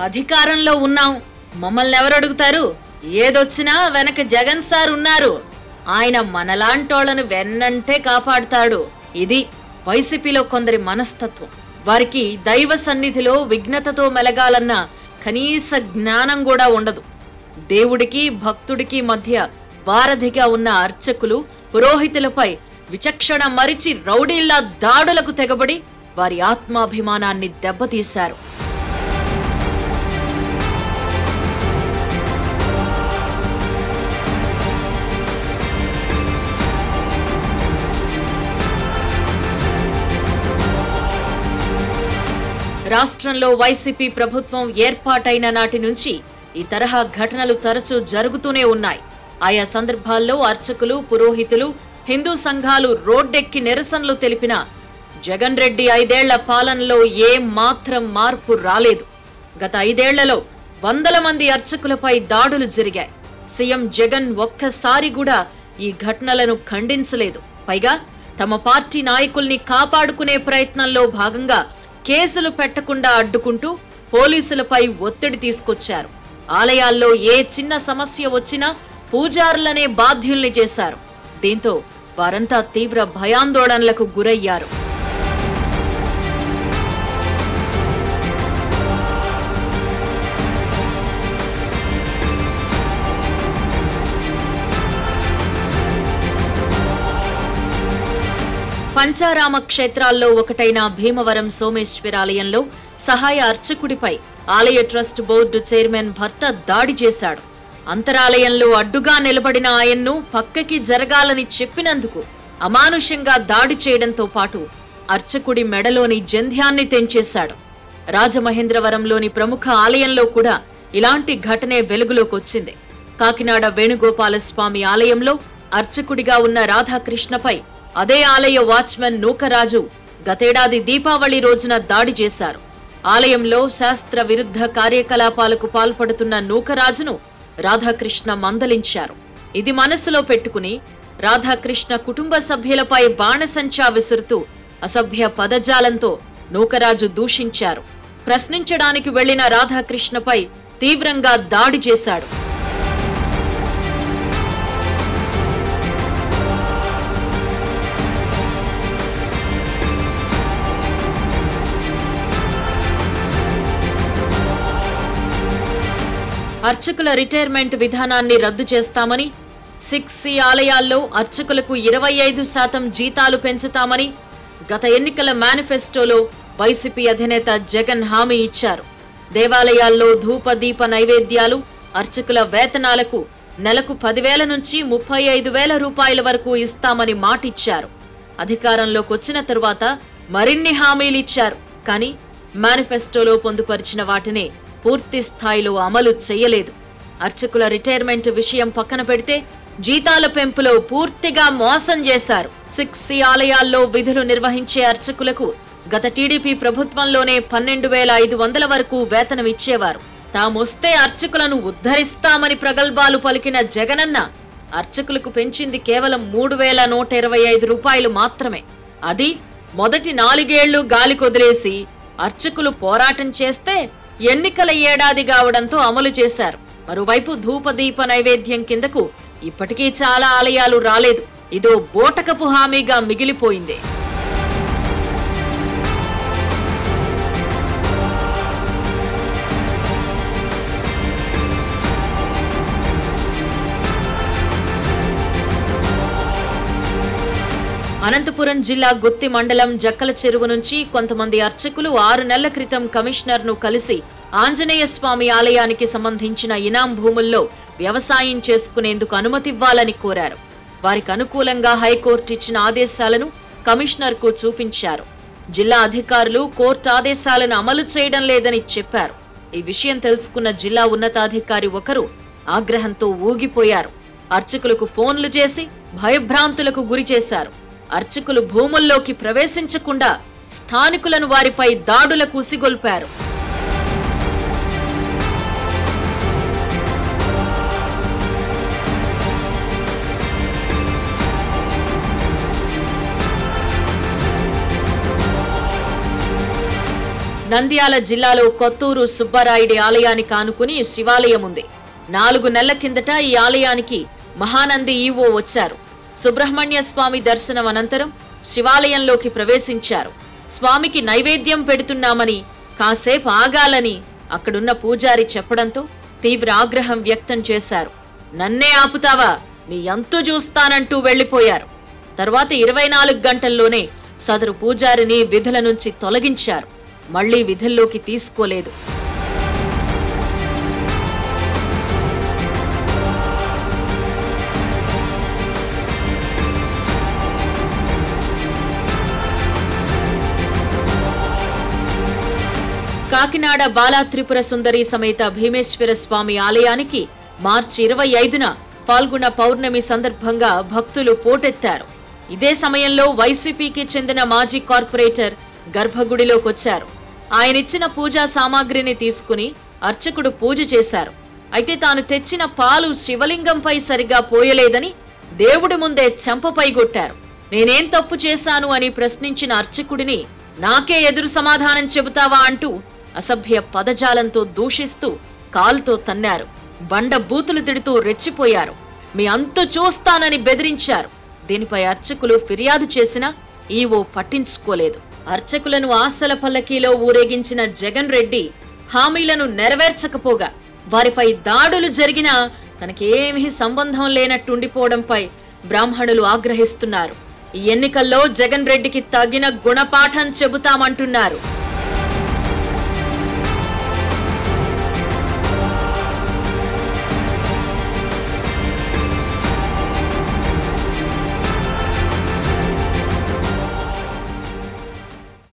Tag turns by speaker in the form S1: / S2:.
S1: అధికారంలో ఉన్నాం, మమ్మల్ని ఎవరు అడుగుతారు? ఏదొచ్చినా వెనక జగన్ సార్ ఉన్నారు, ఆయన మనలాంటోళ్లను వెన్నంటే కాపాడుతాడు. ఇది వైసీపీలో కొందరి మనస్తత్వం. వారికి దైవ సన్నిధిలో విఘ్నతతో మెలగాలన్న కనీస జ్ఞానం కూడా ఉండదు. దేవుడికి భక్తుడికి మధ్య వారధిగా ఉన్న అర్చకులు, పురోహితులపై విచక్షణ మరిచి రౌడీల్లా దాడులకు తెగబడి వారి ఆత్మాభిమానాన్ని దెబ్బతీశారు. రాష్ట్రంలో వైసీపీ ప్రభుత్వం ఏర్పాటైన నాటి నుంచి ఈ తరహా ఘటనలు తరచూ జరుగుతూనే ఉన్నాయి. ఆయా సందర్భాల్లో అర్చకులు, పురోహితులు, హిందూ సంఘాలు రోడ్డెక్కి నిరసనలు తెలిపినా జగన్ రెడ్డి 5 ఏళ్ల పాలనలో ఏ మాత్రం మార్పు రాలేదు. గత 5 ఏళ్లలో వందల మంది అర్చకులపై దాడులు జరిగాయి. సీఎం జగన్ ఒక్కసారి కూడా ఈ ఘటనలను ఖండించలేదు. పైగా తమ పార్టీ నాయకుల్ని కాపాడుకునే ప్రయత్నంలో భాగంగా కేసులు పెట్టకుండా అడ్డుకుంటూ పోలీసులపై ఒత్తిడి తీసుకొచ్చారు. ఆలయాల్లో ఏ చిన్న సమస్య వచ్చినా పూజారులనే బాధ్యుల్ని చేశారు. దీంతో వారంతా తీవ్ర భయాందోళనలకు గురయ్యారు. పంచారామ క్షేత్రాల్లో ఒకటైన భీమవరం సోమేశ్వరాలయంలో సహాయ అర్చకుడిపై ఆలయ ట్రస్ట్ బోర్డు చైర్మన్ భర్త దాడి చేశాడు. అంతరాలయంలో అడ్డుగా నిలబడిన ఆయన్ను పక్కకి జరగాలని చెప్పినందుకు అమానుషంగా దాడి చేయడంతో పాటు అర్చకుడి మెడలోని జంధ్యాన్ని తెంచేశాడు. రాజమహేంద్రవరంలోని ప్రముఖ ఆలయంలో కూడా ఇలాంటి ఘటనే వెలుగులోకొచ్చింది. కాకినాడ వేణుగోపాలస్వామి ఆలయంలో అర్చకుడిగా ఉన్న రాధాకృష్ణపై అదే ఆలయ వాచ్మెన్ నూకరాజు గతేడాది దీపావళి రోజున దాడి చేశారు. ఆలయంలో శాస్త్ర విరుద్ధ కార్యకలాపాలకు పాల్పడుతున్న నూకరాజును రాధాకృష్ణ మందలించారు. ఇది మనసులో పెట్టుకుని రాధాకృష్ణ కుటుంబ సభ్యులపై బాణసంచా విసురుతూ అసభ్య పదజాలంతో నూకరాజు దూషించారు. ప్రశ్నించడానికి వెళ్లిన రాధాకృష్ణపై తీవ్రంగా దాడి చేశాడు. అర్చకుల రిటైర్మెంట్ విధానాన్ని రద్దు చేస్తామని, 6C ఆలయాల్లో అర్చకులకు 25% జీతాలు పెంచుతామని గత ఎన్నికల మేనిఫెస్టోలో వైసీపీ అధినేత జగన్ హామీ ఇచ్చారు. దేవాలయాల్లో ధూప దీప నైవేద్యాలు, అర్చకుల వేతనాలకు నెలకు 10,000 నుంచి 35,000 రూపాయల వరకు ఇస్తామని మాటిచ్చారు. అధికారంలోకి వచ్చిన తరువాత మరిన్ని హామీలు ఇచ్చారు. కానీ మేనిఫెస్టోలో పొందుపరిచిన వాటిని పూర్తి స్థాయిలో అమలు చేయలేదు. అర్చకుల రిటైర్మెంట్ విషయం పక్కన పెడితే జీతాల పెంపులో పూర్తిగా మోసం చేశారు. 6C ఆలయాల్లో విధులు నిర్వహించే అర్చకులకు గత టీడీపీ ప్రభుత్వంలోనే 12,500 వరకు వేతనం ఇచ్చేవారు. తామొస్తే అర్చకులను ఉద్ధరిస్తామని ప్రగల్భాలు పలికిన జగనన్న అర్చకులకు పెంచింది కేవలం 3,125 రూపాయలు మాత్రమే. అది మొదటి 4 ఏళ్లు గాలి కొదిలేసి అర్చకులు పోరాటం చేస్తే ఎన్నికల ఏడాది కావడంతో అమలు చేశారు. మరోవైపు ధూపదీప నైవేద్యం కిందకు ఇప్పటికీ చాలా ఆలయాలు రాలేదు. ఇదో బోటకపు హామీగా మిగిలిపోయింది. అనంతపురం జిల్లా గుత్తి మండలం జక్కల చెరువు నుంచి కొంతమంది అర్చకులు 6 నెలల క్రితం కమిషనర్ ను కలిసి ఆంజనేయ స్వామి ఆలయానికి సంబంధించిన ఇనాం భూముల్లో వ్యవసాయం చేసుకునేందుకు అనుమతివ్వాలని కోరారు. వారికి అనుకూలంగా హైకోర్టు ఇచ్చిన ఆదేశాలను కమిషనర్ కు చూపించారు. జిల్లా అధికారులు కోర్టు ఆదేశాలను అమలు చేయడం లేదని చెప్పారు. ఈ విషయం తెలుసుకున్న జిల్లా ఉన్నతాధికారి ఒకరు ఆగ్రహంతో ఊగిపోయారు. అర్చకులకు ఫోన్లు చేసి భయభ్రాంతులకు గురి చేశారు. అర్చకులు భూముల్లోకి ప్రవేశించకుండా స్థానికులను వారిపై దాడులకు ఉసిగొల్పారు. నంద్యాల జిల్లాలో కొత్తూరు సుబ్బరాయుడి ఆలయానికి ఆనుకుని శివాలయం ఉంది. 4 నెలల కిందట ఈ ఆలయానికి మహానంది ఈవో వచ్చారు. సుబ్రహ్మణ్య స్వామి దర్శనం అనంతరం శివాలయంలోకి ప్రవేశించారు. స్వామికి నైవేద్యం పెడుతున్నామని, కాసేపు ఆగాలని అక్కడున్న పూజారి చెప్పడంతో తీవ్ర ఆగ్రహం వ్యక్తం చేశారు. నన్నే ఆపుతావా, నీ అంతు చూస్తానంటూ వెళ్లిపోయారు. తర్వాత 24 గంటల్లోనే సదరు పూజారిని విధుల నుంచి తొలగించారు. మళ్లీ విధుల్లోకి తీసుకోలేదు. కాకినాడ బాలా త్రిపుర సుందరి సమేత భీమేశ్వర స్వామి ఆలయానికి మార్చి 25న పాల్గొన పౌర్ణమి సందర్భంగా భక్తులు పోటెత్తారు. ఇదే సమయంలో వైసీపీకి చెందిన మాజీ కార్పొరేటర్ గర్భగుడిలోకొచ్చారు. ఆయనిచ్చిన పూజా సామాగ్రిని తీసుకుని అర్చకుడు పూజ చేశారు. అయితే తాను తెచ్చిన పాలు శివలింగంపై సరిగా పోయలేదని దేవుడి ముందే చెంపపై కొట్టారు. నేనేం తప్పు చేశాను అని ప్రశ్నించిన అర్చకుడిని నాకే ఎదురు సమాధానం చెబుతావా అంటూ అసభ్య పదజాలంతో దూషిస్తూ కాలుతో తన్నారు. బండ బూతులు తిడుతూ రెచ్చిపోయారు. మీ అంతు చూస్తానని బెదిరించారు. దీనిపై అర్చకులు ఫిర్యాదు చేసినా ఈవో పట్టించుకోలేదు. అర్చకులను ఆశల పల్లకీలో ఊరేగించిన జగన్ రెడ్డి హామీలను నెరవేర్చకపోగా వారిపై దాడులు జరిగినా తనకేమీ సంబంధం లేనట్టుండిపోవడంపై బ్రాహ్మణులు ఆగ్రహిస్తున్నారు. ఈ ఎన్నికల్లో జగన్ రెడ్డికి తగిన గుణపాఠం చెబుతామంటున్నారు.